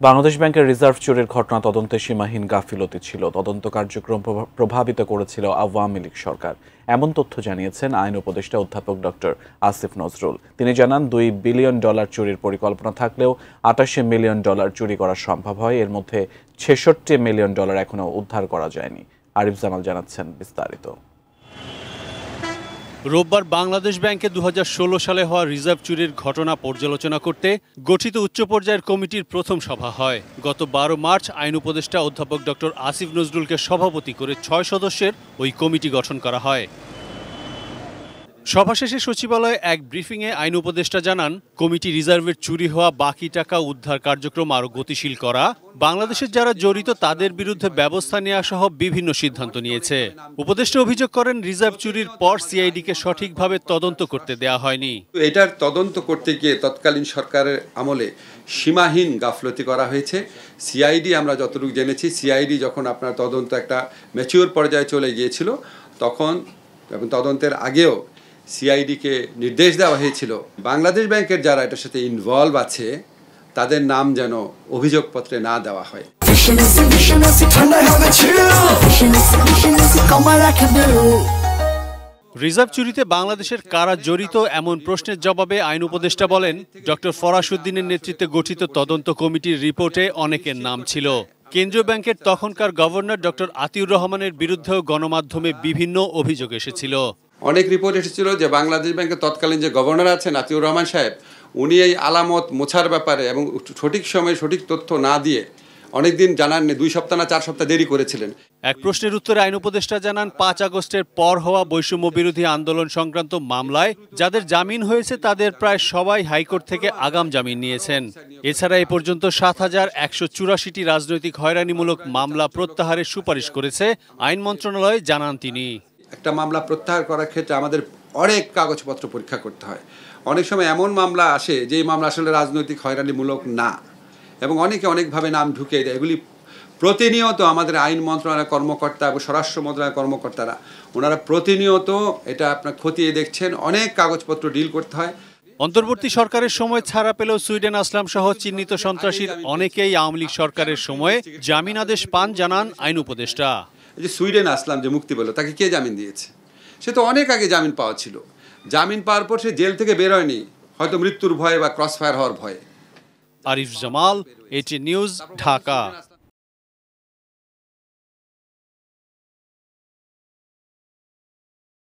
বাংলাদেশ ব্যাংকের রিজার্ভ চুরির ঘটনা তদন্তে সীমাহীন গাফিলতি ছিল। তদন্ত কার্যক্রম প্রভাবিত করেছিল আওয়ামী লীগ সরকার, এমন তথ্য জানিয়েছেন আইন উপদেষ্টা অধ্যাপক ডক্টর আসিফ নজরুল। তিনি জানান, $2 বিলিয়ন চুরির পরিকল্পনা থাকলেও $88 মিলিয়ন চুরি করা সম্ভব হয়। এর মধ্যে $66 মিলিয়ন এখনও উদ্ধার করা যায়নি। আরিফ জামাল জানাচ্ছেন বিস্তারিত। রোববার বাংলাদেশ ব্যাংকে 2016 সালে হওয়া রিজার্ভ চুরির ঘটনা পর্যালোচনা করতে গঠিত উচ্চ পর্যায়ের কমিটির প্রথম সভা হয়। গত 12 মার্চ আইন উপদেষ্টা অধ্যাপক ডক্টর আসিফ নজরুলকে সভাপতি করে 6 সদস্যের ওই কমিটি গঠন করা হয়। সভা শেষে সচিবালয়ে এক ব্রিফিংয়ে আইন উপদেষ্টা জানান, কমিটি রিজার্ভের চুরি হওয়া বাকি টাকা উদ্ধার কার্যক্রম আরও গতিশীল করা, বাংলাদেশের যারা জড়িত তাদের বিরুদ্ধে ব্যবস্থা নেওয়া সহ বিভিন্ন সিদ্ধান্ত নিয়েছে। উপদেষ্টা অভিযোগ করেন, রিজার্ভ চুরির পর সিআইডিকে সঠিকভাবে তদন্ত করতে দেয়া হয়নি। এটার তদন্ত করতে গিয়ে তৎকালীন সরকারের আমলে সীমাহীন গাফলতি করা হয়েছে। সিআইডি আমরা যতটুকু জেনেছি, সিআইডি যখন আপনার তদন্ত একটা ম্যাচিওর পর্যায়ে চলে গিয়েছিল, তখন এবং তদন্তের আগেও সিআইডিকে নির্দেশ দেওয়া হয়েছিল বাংলাদেশ ব্যাংকের যারা এটার সাথে ইনভলভ আছে তাদের নাম যেন অভিযোগপত্রে না দেওয়া হয়। রিজার্ভ চুরিতে বাংলাদেশের কারা জড়িত এমন প্রশ্নের জবাবে আইন উপদেষ্টা বলেন, ডক্টর ফরাসউদ্দিনের নেতৃত্বে গঠিত তদন্ত কমিটির রিপোর্টে অনেকের নাম ছিল। কেন্দ্রীয় ব্যাংকের তখনকার গভর্নর ডক্টর আতিউর রহমানের বিরুদ্ধেও গণমাধ্যমে বিভিন্ন অভিযোগ এসেছিল। অনেক রিপোর্ট এসেছিল যে বাংলাদেশ ব্যাংকের তৎকালীন যে গভর্নর আছেন আতিউর রহমান সাহেব, উনি এই আলামত মোছার ব্যাপারে এবং সঠিক সময়ে সঠিক তথ্য না দিয়ে অনেকদিন জানাননি, 2 সপ্তাহ না 4 সপ্তাহ দেরি করেছিলেন। এক প্রশ্নের উত্তরে আইন উপদেষ্টা জানান, 5 আগস্টের পর হওয়া বৈষম্য বিরোধী আন্দোলন সংক্রান্ত মামলায় যাদের জামিন হয়েছে তাদের প্রায় সবাই হাইকোর্ট থেকে আগাম জামিন নিয়েছেন। এছাড়া এ পর্যন্ত 7,184টি রাজনৈতিক হয়রানিমূলক মামলা প্রত্যাহারের সুপারিশ করেছে আইন মন্ত্রণালয়, জানান তিনি। একটা মামলা প্রত্যাহার করার ক্ষেত্রে আমাদের অনেক কাগজপত্র পরীক্ষা করতে হয়। অনেক সময় এমন মামলা আসে যেই মামলা আসলে রাজনৈতিক হয়রানিমূলক না, এবং অনেকে অনেকভাবে নাম ঢুকিয়ে দেয়। এগুলি প্রতিনিয়ত আমাদের আইন মন্ত্রণালয়ের কর্মকর্তা এবং স্বরাষ্ট্র মন্ত্রণালয়ের কর্মকর্তারা ওনারা প্রতিনিয়ত এটা আপনার খতিয়ে দেখছেন। অনেক কাগজপত্র ডিল করতে হয়। অন্তর্বর্তী সরকারের সময় ছাড়া পেলেও সুইডেন আসলাম সহ চিহ্নিত সন্ত্রাসীর অনেকেই আওয়ামী লীগ সরকারের সময়ে জামিন আদেশ পান, জানান আইন উপদেষ্টা। যে সুইডেন আসলাম যে মুক্তি পেল, তাকে কে জামিন দিয়েছে? সে তো অনেক আগে জামিন পাওয়া ছিল। জামিন পাওয়ার পর সে জেল থেকে বের হয়নি, হয়তো মৃত্যুর ভয়ে বা ক্রসফায়ার হওয়ার ভয়ে। আরিফ জামাল, এটি নিউজ, ঢাকা।